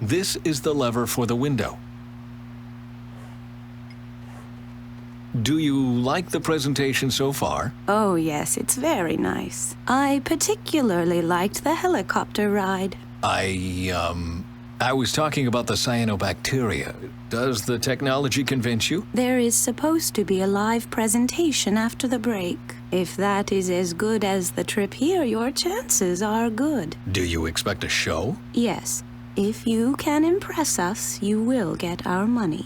This is the lever for the window. Do you like the presentation so far? Oh, yes, it's very nice. I particularly liked the helicopter ride. I was talking about the cyanobacteria. Does the technology convince you? There is supposed to be a live presentation after the break. If that is as good as the trip here, your chances are good. Do you expect a show? Yes. If you can impress us, you will get our money.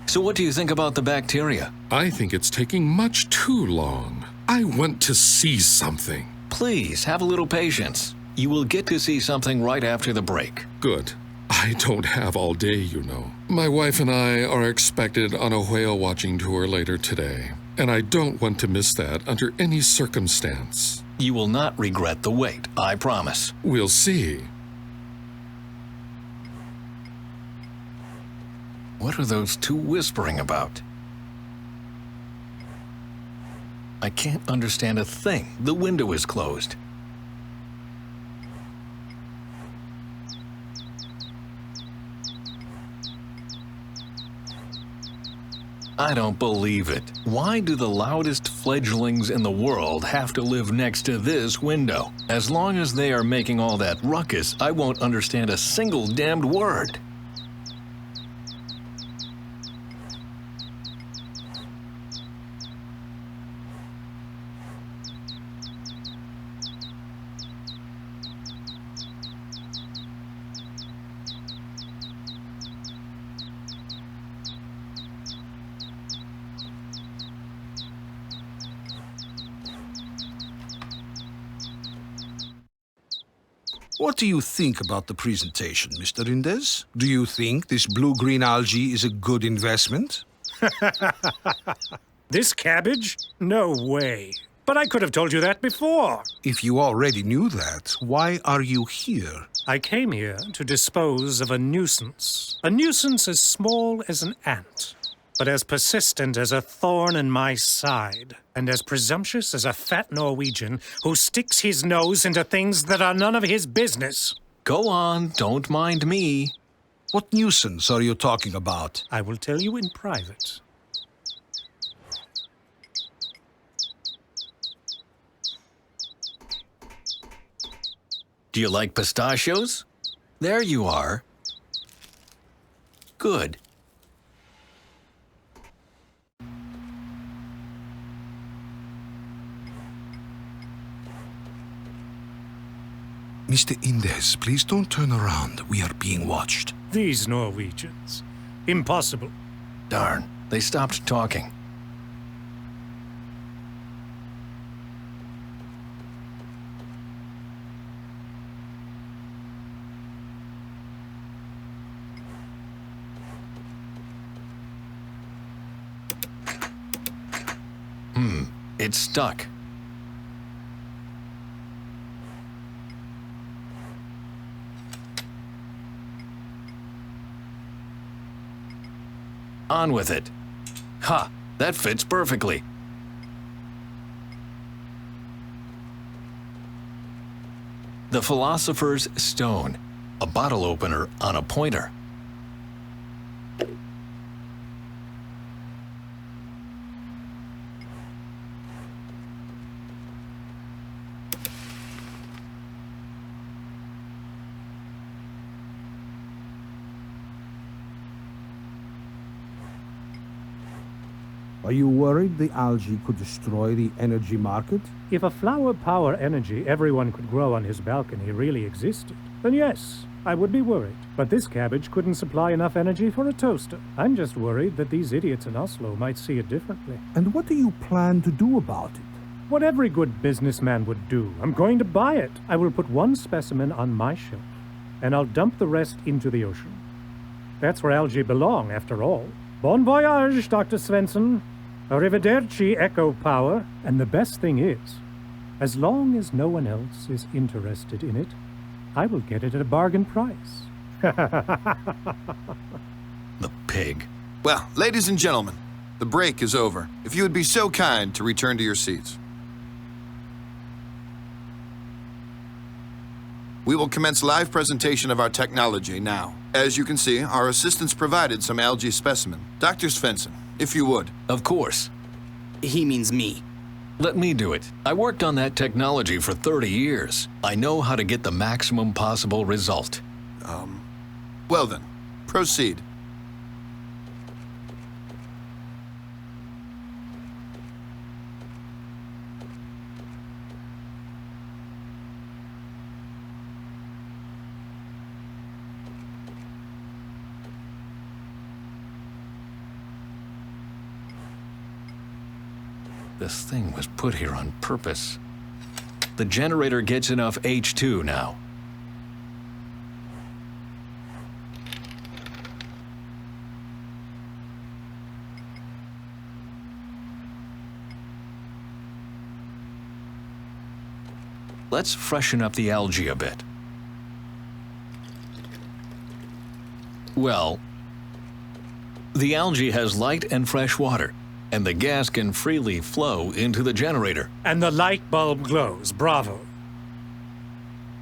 So what do you think about the bacteria? I think it's taking much too long. I want to see something. Please, have a little patience. You will get to see something right after the break. Good. I don't have all day, you know. My wife and I are expected on a whale watching tour later today, and I don't want to miss that under any circumstance. You will not regret the wait, I promise. We'll see. What are those two whispering about? I can't understand a thing. The window is closed. I don't believe it. Why do the loudest fledglings in the world have to live next to this window? As long as they are making all that ruckus, I won't understand a single damned word. What do you think about the presentation, Mr. Indes? Do you think this blue-green algae is a good investment? This cabbage? No way. But I could have told you that before. If you already knew that, why are you here? I came here to dispose of a nuisance. A nuisance as small as an ant, but as persistent as a thorn in my side, and as presumptuous as a fat Norwegian who sticks his nose into things that are none of his business. Go on, don't mind me. What nuisance are you talking about? I will tell you in private. Do you like pistachios? There you are. Good. Mr. Indes, please don't turn around. We are being watched. These Norwegians. Impossible. Darn, they stopped talking. It's stuck. On with it. Ha! That fits perfectly. The Philosopher's Stone. A bottle opener on a pointer. Are you worried the algae could destroy the energy market? If a flower power energy everyone could grow on his balcony really existed, then yes, I would be worried. But this cabbage couldn't supply enough energy for a toaster. I'm just worried that these idiots in Oslo might see it differently. And what do you plan to do about it? What every good businessman would do. I'm going to buy it. I will put one specimen on my shelf, and I'll dump the rest into the ocean. That's where algae belong, after all. Bon voyage, Dr. Svensson. Arrivederci, Echo Power. And the best thing is, as long as no one else is interested in it, I will get it at a bargain price. The pig. Well, ladies and gentlemen, the break is over. If you would be so kind to return to your seats. We will commence live presentation of our technology now. As you can see, our assistants provided some algae specimen. Dr. Svensson, if you would. Of course. He means me. Let me do it. I worked on that technology for 30 years. I know how to get the maximum possible result. Well then, proceed. This thing was put here on purpose. The generator gets enough H2 now. Let's freshen up the algae a bit. Well, the algae has light and fresh water, and the gas can freely flow into the generator. And the light bulb glows. Bravo.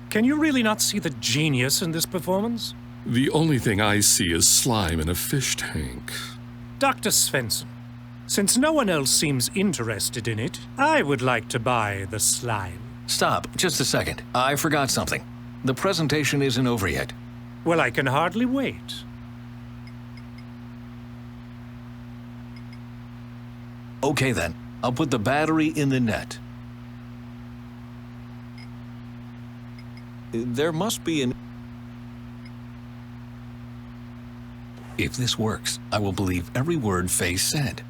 Can you really not see the genius in this performance? The only thing I see is slime in a fish tank. Dr. Svensson, since no one else seems interested in it, I would like to buy the slime. Stop, just a second. I forgot something. The presentation isn't over yet. Well, I can hardly wait. Okay then, I'll put the battery in the net. There must be an... If this works, I will believe every word Faye said.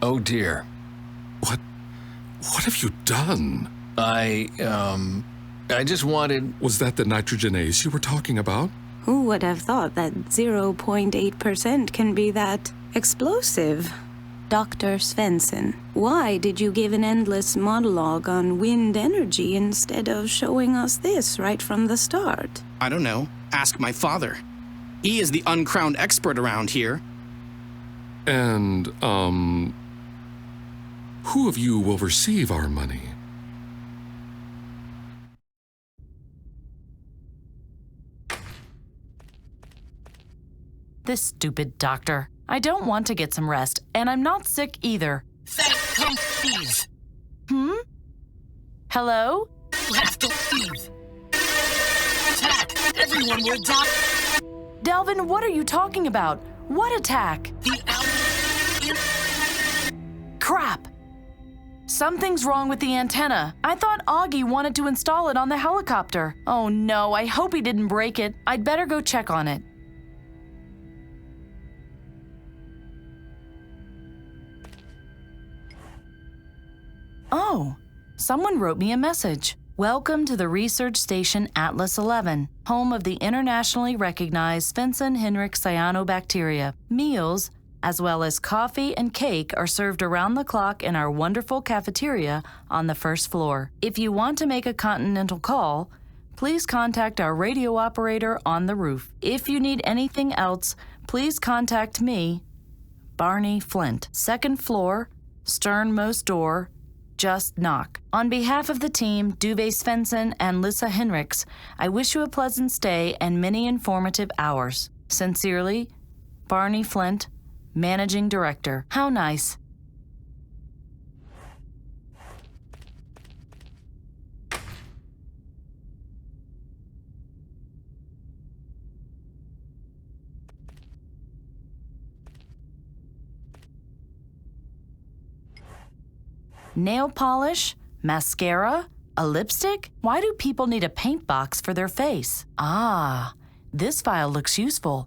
Oh dear. What have you done? I just wanted... Was that the nitrogenase you were talking about? Who would have thought that 0.8% can be that explosive? Dr. Svensson, why did you give an endless monologue on wind energy instead of showing us this right from the start? I don't know. Ask my father. He is the uncrowned expert around here. And, who of you will receive our money? This stupid doctor. I don't want to get some rest, and I'm not sick either. Come, please. Hello? You have to leave. Attack! Everyone will die. Delvin, what are you talking about? What attack? The Crap! Something's wrong with the antenna. I thought Augie wanted to install it on the helicopter. Oh no, I hope he didn't break it. I'd better go check on it. Oh, someone wrote me a message. Welcome to the research station Atlas 11, home of the internationally recognized Svensson-Henrik cyanobacteria. Meals, as well as coffee and cake, are served around the clock in our wonderful cafeteria on the first floor. If you want to make a continental call, please contact our radio operator on the roof. If you need anything else, please contact me, Barney Flint, second floor, sternmost door. Just knock. On behalf of the team, Duve Svensson and Lissa Henriks, I wish you a pleasant stay and many informative hours. Sincerely, Barney Flint, Managing Director. How nice. Nail polish, mascara, a lipstick? Why do people need a paint box for their face? Ah, this file looks useful.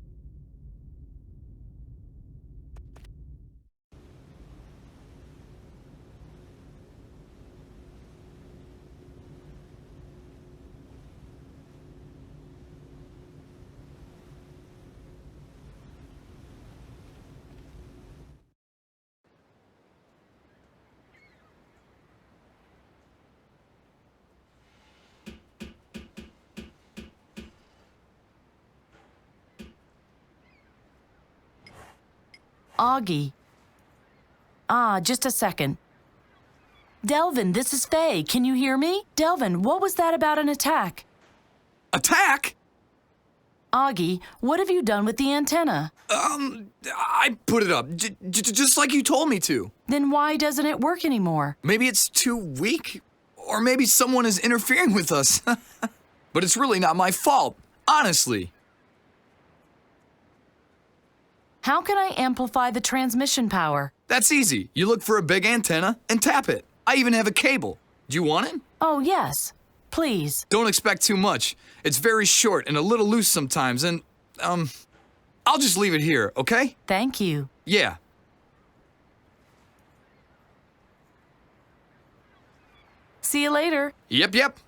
Augie. Ah, just a second. Delvin, this is Faye. Can you hear me? Delvin, what was that about an attack? Attack? Augie, what have you done with the antenna? I put it up, just like you told me to. Then why doesn't it work anymore? Maybe it's too weak, or maybe someone is interfering with us. But it's really not my fault, honestly. How can I amplify the transmission power? That's easy. You look for a big antenna and tap it. I even have a cable. Do you want it? Oh, yes. Please. Don't expect too much. It's very short and a little loose sometimes, and, I'll just leave it here, okay? Thank you. Yeah. See you later. Yep.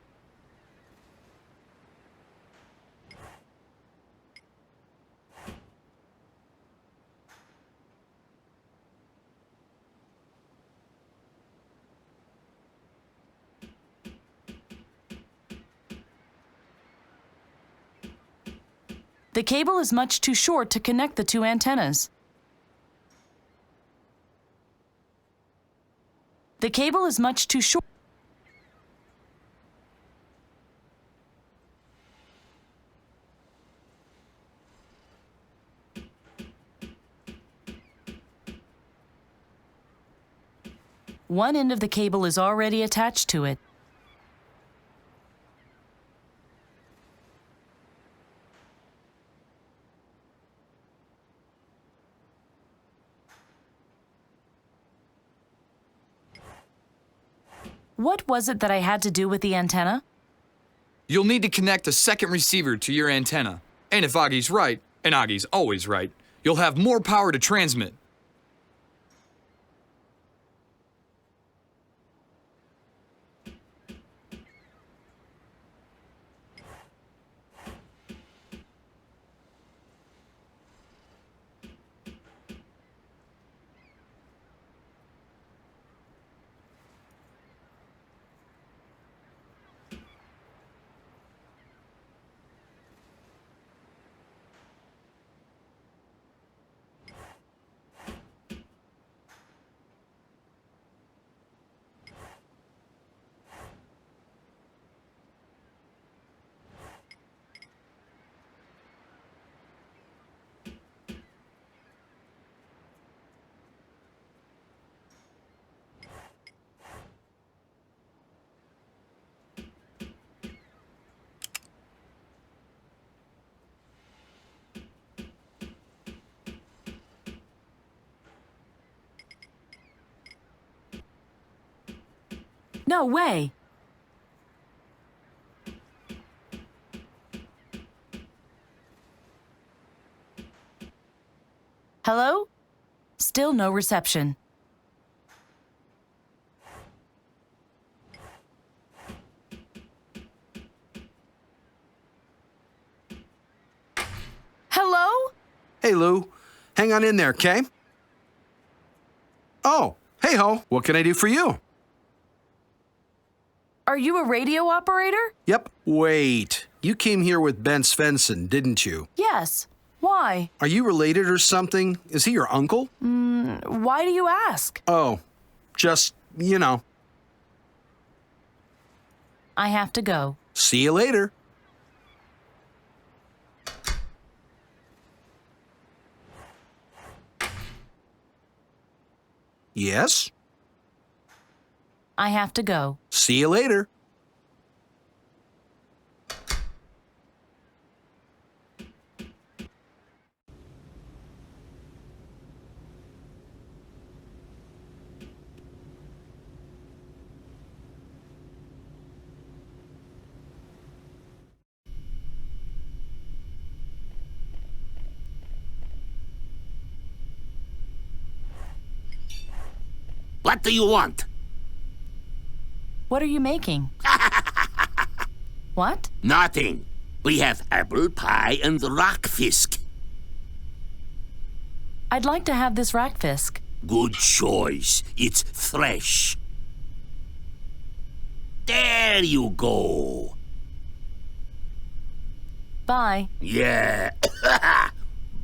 The cable is much too short to connect the two antennas. The cable is much too short. One end of the cable is already attached to it. What was it that I had to do with the antenna? You'll need to connect a second receiver to your antenna. And if Augie's right, and Augie's always right, you'll have more power to transmit. No way! Hello? Still no reception. Hello? Hey, Lou. Hang on in there, okay? Oh, hey ho. What can I do for you? Are you a radio operator? Yep. Wait. You came here with Bent Svensson, didn't you? Yes. Why? Are you related or something? Is he your uncle? Why do you ask? Oh, just, you know. I have to go. See you later. Yes? I have to go. See you later. What do you want? What are you making? What? Nothing. We have apple pie and rockfisk. I'd like to have this rackfisk. Good choice. It's fresh. There you go. Bye. Yeah.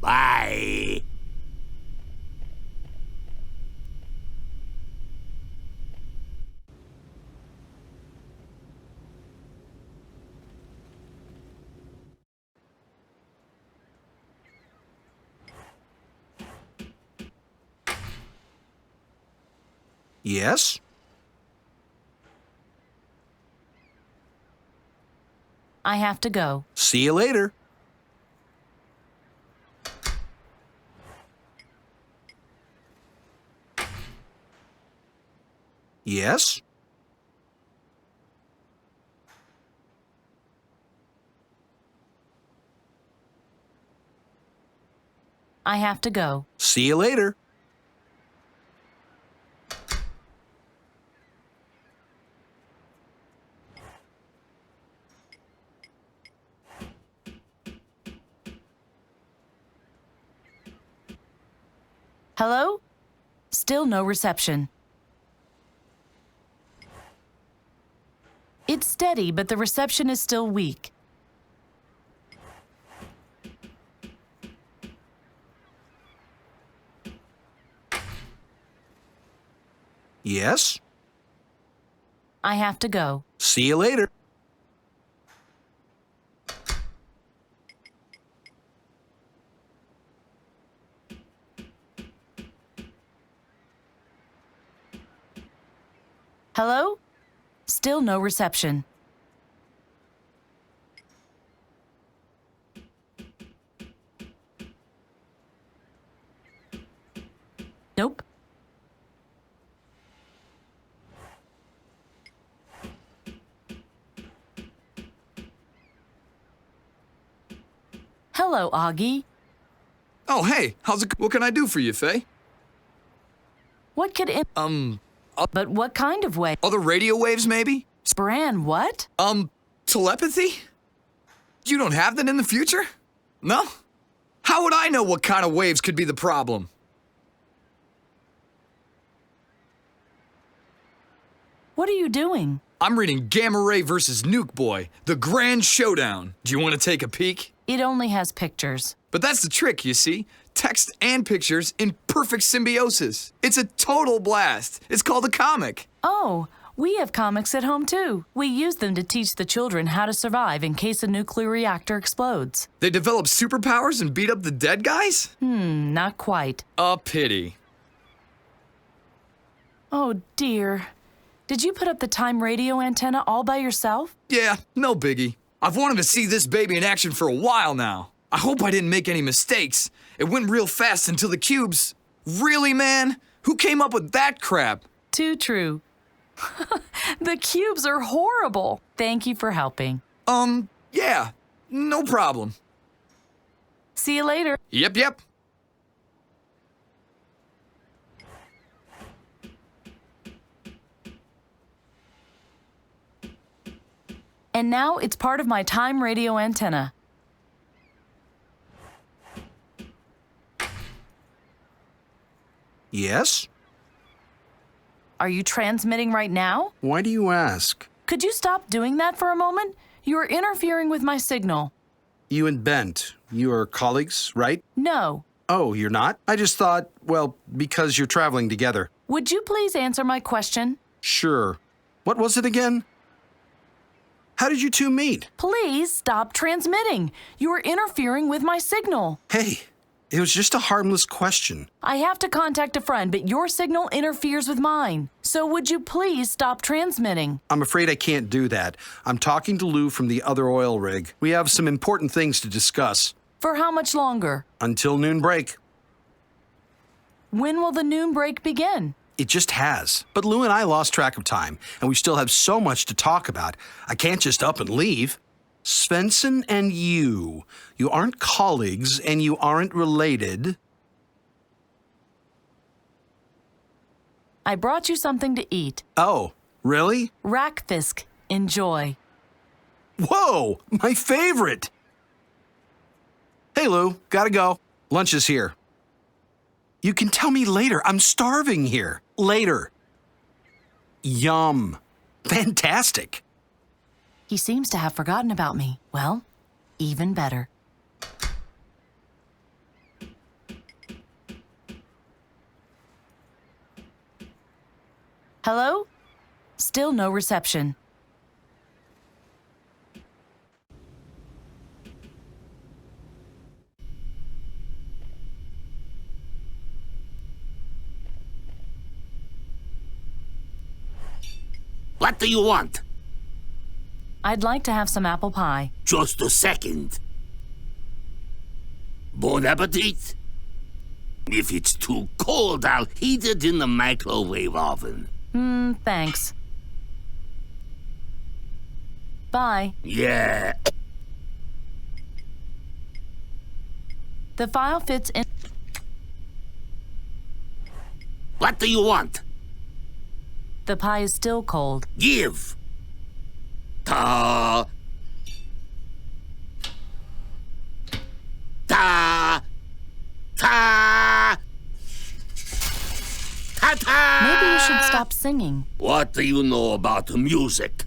Bye. Yes? I have to go. See you later. Yes? I have to go. See you later. Hello? Still no reception. It's steady, but the reception is still weak. Yes? I have to go. See you later. Hello? Still no reception. Nope. Hello, Augie. Oh, hey, what can I do for you, Faye? What could But what kind of wave? Other radio waves, maybe? Bran, what? Telepathy? You don't have that in the future? No? How would I know what kind of waves could be the problem? What are you doing? I'm reading Gamma Ray vs. Nuke Boy, the grand showdown. Do you want to take a peek? It only has pictures. But that's the trick, you see. Text and pictures in perfect symbiosis. It's a total blast. It's called a comic. Oh, we have comics at home too. We use them to teach the children how to survive in case a nuclear reactor explodes. They develop superpowers and beat up the dead guys? Not quite. A pity. Oh dear. Did you put up the time radio antenna all by yourself? Yeah, no biggie. I've wanted to see this baby in action for a while now. I hope I didn't make any mistakes. It went real fast until the cubes. Really, man? Who came up with that crap? Too true. The cubes are horrible. Thank you for helping. Yeah, no problem. See you later. Yep. And now it's part of my time radio antenna. Yes? Are you transmitting right now? Why do you ask? Could you stop doing that for a moment? You are interfering with my signal. You and Bent, you are colleagues, right? No. Oh, you're not? I just thought, well, because you're traveling together. Would you please answer my question? Sure. What was it again? How did you two meet? Please stop transmitting. You are interfering with my signal. Hey, it was just a harmless question. I have to contact a friend, but your signal interferes with mine. So would you please stop transmitting? I'm afraid I can't do that. I'm talking to Lou from the other oil rig. We have some important things to discuss. For how much longer? Until noon break. When will the noon break begin? It just has. But Lou and I lost track of time, and we still have so much to talk about. I can't just up and leave. Svensson and you aren't colleagues, and you aren't related. I brought you something to eat. Oh, really? Rackfisk. Enjoy. Whoa, my favorite! Hey, Lou, gotta go. Lunch is here. You can tell me later. I'm starving here. Later. Yum. Fantastic. He seems to have forgotten about me. Well, even better. Hello? Still no reception. What do you want? I'd like to have some apple pie. Just a second. Bon appetit. If it's too cold, I'll heat it in the microwave oven. Thanks. Bye. Yeah. The file fits in. What do you want? The pie is still cold. Give. Ta. Ta. Ta. Ta ta. Maybe you should stop singing. What do you know about music?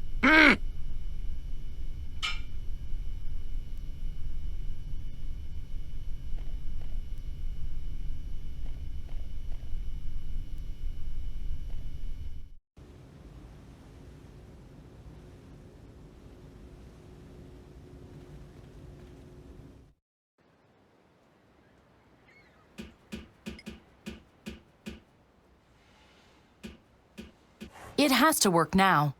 It has to work now.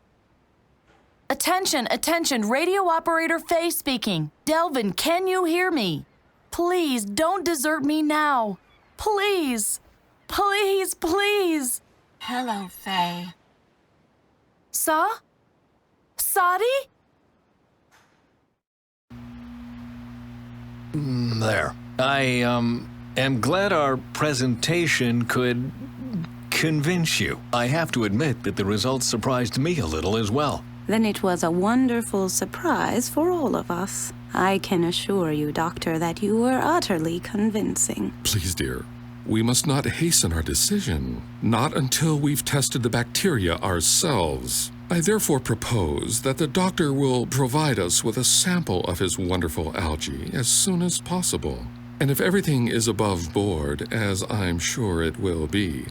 Attention, attention, radio operator Faye speaking. Delvin, can you hear me? Please, don't desert me now. Please, please, please. Hello, Faye. Sadi? There. I, am glad our presentation could convince you. I have to admit that the results surprised me a little as well. Then it was a wonderful surprise for all of us. I can assure you, Doctor, that you were utterly convincing. Please, dear, we must not hasten our decision. Not until we've tested the bacteria ourselves. I therefore propose that the doctor will provide us with a sample of his wonderful algae as soon as possible. And if everything is above board, as I'm sure it will be,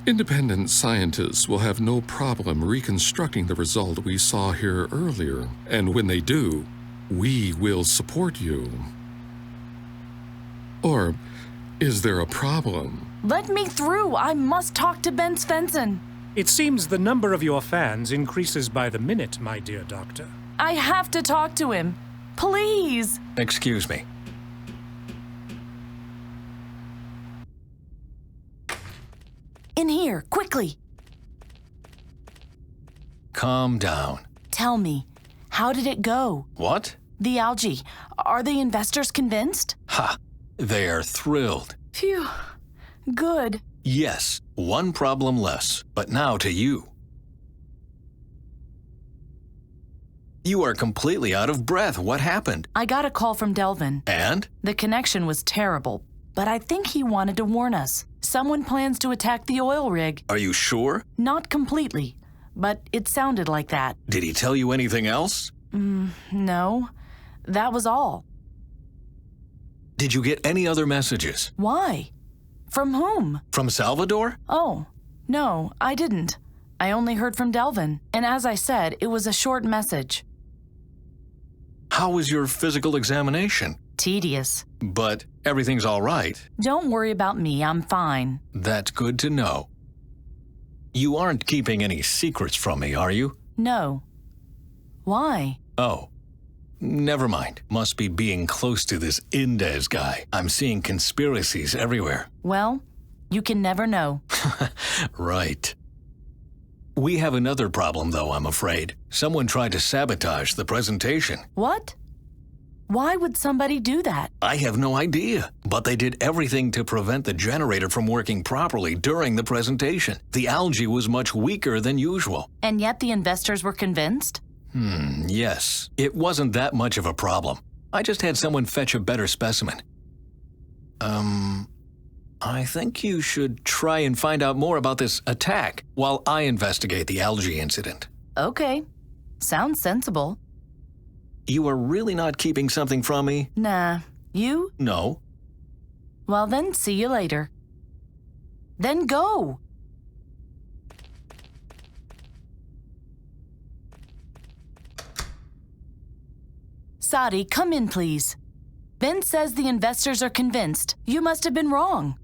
independent scientists will have no problem reconstructing the result we saw here earlier. And when they do, we will support you. Or is there a problem? Let me through. I must talk to Bent Svensson. It seems the number of your fans increases by the minute, my dear doctor. I have to talk to him. Please. Excuse me. In here, quickly. Calm down. Tell me, how did it go? What? The algae. Are the investors convinced? Ha! They are thrilled. Phew. Good. Yes, one problem less. But now to you. You are completely out of breath. What happened? I got a call from Delvin. And? The connection was terrible, but I think he wanted to warn us. Someone plans to attack the oil rig. Are you sure? Not completely, but it sounded like that. Did he tell you anything else? No. That was all. Did you get any other messages? Why? From whom? From Salvador? Oh, no, I didn't. I only heard from Delvin, and as I said, it was a short message. How was your physical examination? Tedious. But everything's all right. Don't worry about me, I'm fine. That's good to know. You aren't keeping any secrets from me, are you? No. Why? Oh. Never mind. Must be being close to this Indes guy. I'm seeing conspiracies everywhere. Well, you can never know. Right. We have another problem, though, I'm afraid. Someone tried to sabotage the presentation. What? Why would somebody do that? I have no idea, but they did everything to prevent the generator from working properly during the presentation. The algae was much weaker than usual. And yet the investors were convinced? Yes. It wasn't that much of a problem. I just had someone fetch a better specimen. I think you should try and find out more about this attack while I investigate the algae incident. Okay. Sounds sensible. You are really not keeping something from me? Nah. You? No. Well then, see you later. Then go! Sadi, come in, please. Ben says the investors are convinced. You must have been wrong.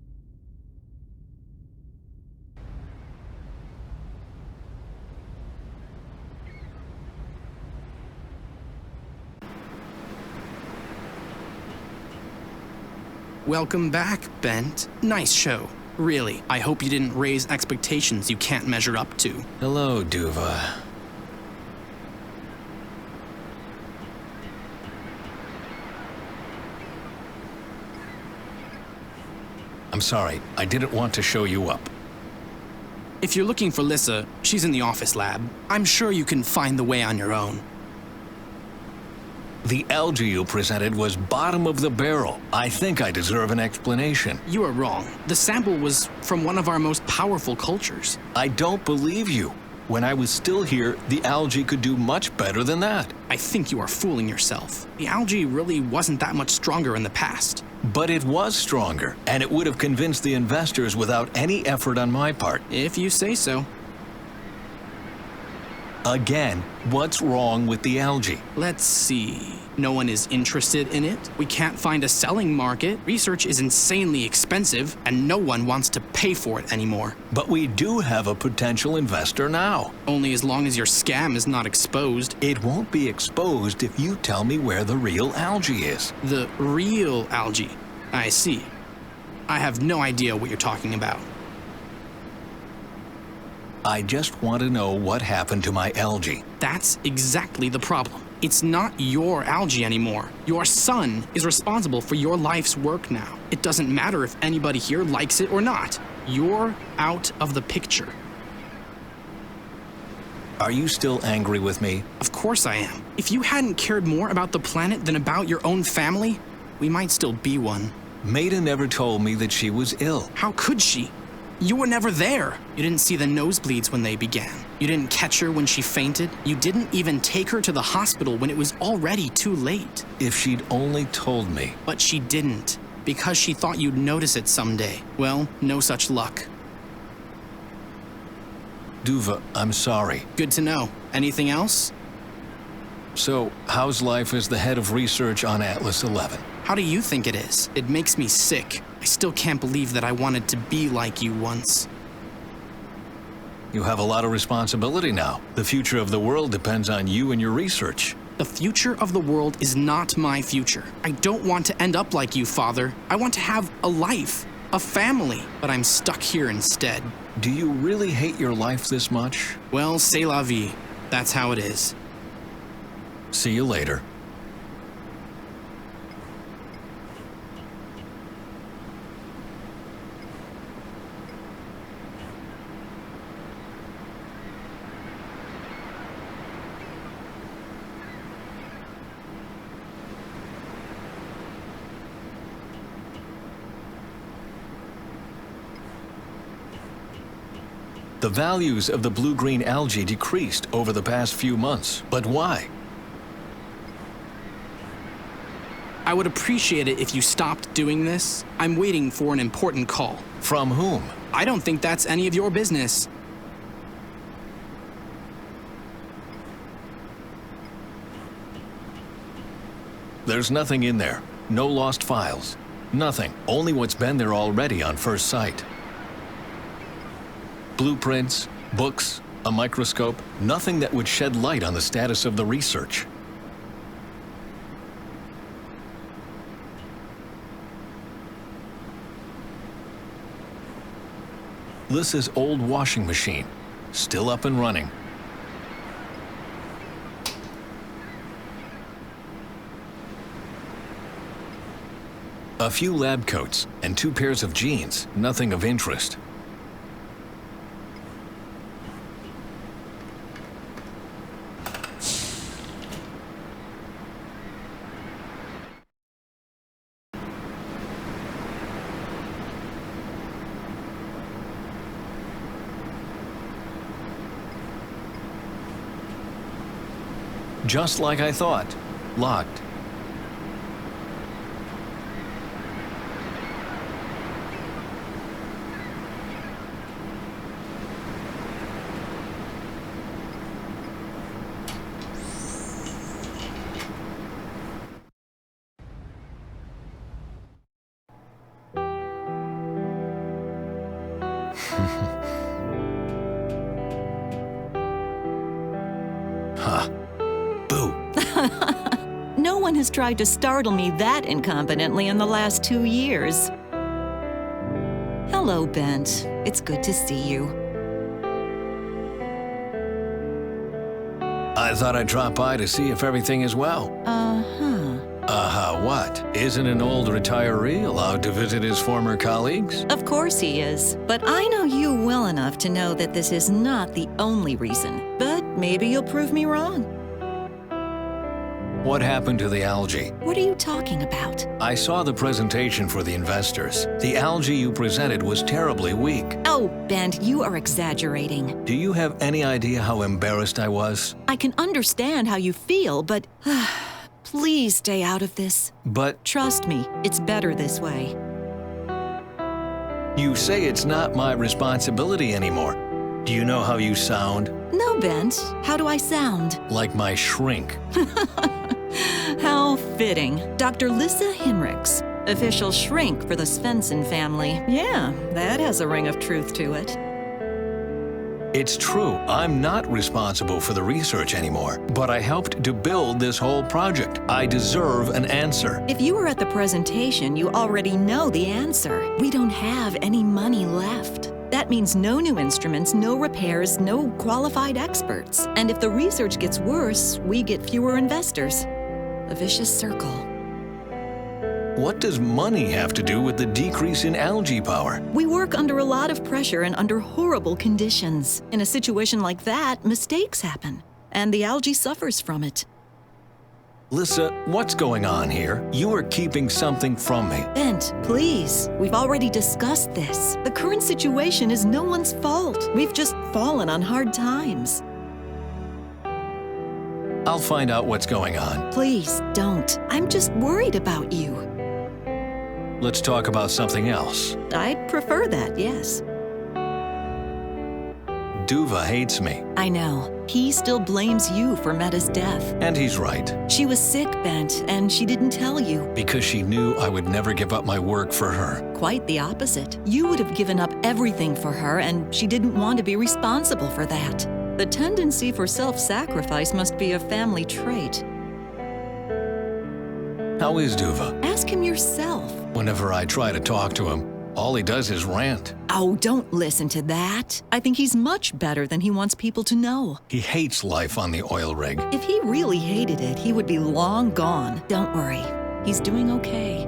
Welcome back, Bent. Nice show. Really, I hope you didn't raise expectations you can't measure up to. Hello, Duva. I'm sorry, I didn't want to show you up. If you're looking for Lissa, she's in the office lab. I'm sure you can find the way on your own. The algae you presented was bottom of the barrel. I think I deserve an explanation. You are wrong. The sample was from one of our most powerful cultures. I don't believe you. When I was still here, the algae could do much better than that. I think you are fooling yourself. The algae really wasn't that much stronger in the past. But it was stronger, and it would have convinced the investors without any effort on my part. If you say so. Again, what's wrong with the algae? Let's see. No one is interested in it. We can't find a selling market. Research is insanely expensive, and no one wants to pay for it anymore. But we do have a potential investor now. Only as long as your scam is not exposed. It won't be exposed if you tell me where the real algae is. The real algae? I see. I have no idea what you're talking about. I just want to know what happened to my algae. That's exactly the problem. It's not your algae anymore. Your son is responsible for your life's work now. It doesn't matter if anybody here likes it or not. You're out of the picture. Are you still angry with me? Of course I am. If you hadn't cared more about the planet than about your own family, we might still be one. Maida never told me that she was ill. How could she? You were never there. You didn't see the nosebleeds when they began. You didn't catch her when she fainted. You didn't even take her to the hospital when it was already too late. If she'd only told me. But she didn't, because she thought you'd notice it someday. Well, no such luck. Duva, I'm sorry. Good to know. Anything else? So, how's life as the head of research on Atlas 11? How do you think it is? It makes me sick. I still can't believe that I wanted to be like you once. You have a lot of responsibility now. The future of the world depends on you and your research. The future of the world is not my future. I don't want to end up like you, Father. I want to have a life, a family, but I'm stuck here instead. Do you really hate your life this much? Well, c'est la vie. That's how it is. See you later. The values of the blue-green algae decreased over the past few months. But why? I would appreciate it if you stopped doing this. I'm waiting for an important call. From whom? I don't think that's any of your business. There's nothing in there. No lost files. Nothing. Only what's been there already on first sight. Blueprints, books, a microscope, nothing that would shed light on the status of the research. Lissa's old washing machine, still up and running. A few lab coats and 2 pairs of jeans, nothing of interest. Just like I thought, locked. No one has tried to startle me that incompetently in the last 2 years. Hello, Bent. It's good to see you. I thought I'd drop by to see if everything is well. What? Isn't an old retiree allowed to visit his former colleagues? Of course he is. But I know you well enough to know that this is not the only reason. But maybe you'll prove me wrong. What happened to the algae? What are you talking about? I saw the presentation for the investors. The algae you presented was terribly weak. Oh, Bent, you are exaggerating. Do you have any idea how embarrassed I was? I can understand how you feel, but please stay out of this. But trust me, it's better this way. You say it's not my responsibility anymore. Do you know how you sound? No, Bent. How do I sound? Like my shrink. How fitting. Dr. Lissa Hinrichs, official shrink for the Svensson family. Yeah, that has a ring of truth to it. It's true, I'm not responsible for the research anymore, but I helped to build this whole project. I deserve an answer. If you were at the presentation, you already know the answer. We don't have any money left. That means no new instruments, no repairs, no qualified experts. And if the research gets worse, we get fewer investors. A vicious circle. What does money have to do with the decrease in algae power? We work under a lot of pressure and under horrible conditions. In a situation like that, mistakes happen, and the algae suffers from it. Lissa, what's going on here? You are keeping something from me. Bent, please. We've already discussed this. The current situation is no one's fault. We've just fallen on hard times. I'll find out what's going on. Please, don't. I'm just worried about you. Let's talk about something else. I'd prefer that, yes. Duva hates me. I know. He still blames you for Meta's death. And he's right. She was sick, Bent, and she didn't tell you. Because she knew I would never give up my work for her. Quite the opposite. You would have given up everything for her, and she didn't want to be responsible for that. The tendency for self-sacrifice must be a family trait. How is Duva? Ask him yourself. Whenever I try to talk to him, all he does is rant. Oh, don't listen to that. I think he's much better than he wants people to know. He hates life on the oil rig. If he really hated it, he would be long gone. Don't worry. He's doing okay.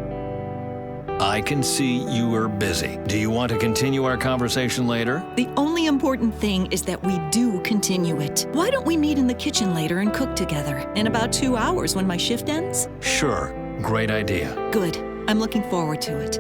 I can see you are busy. Do you want to continue our conversation later? The only important thing is that we do continue it. Why don't we meet in the kitchen later and cook together? In about 2 hours when my shift ends? Sure. Great idea. Good. I'm looking forward to it.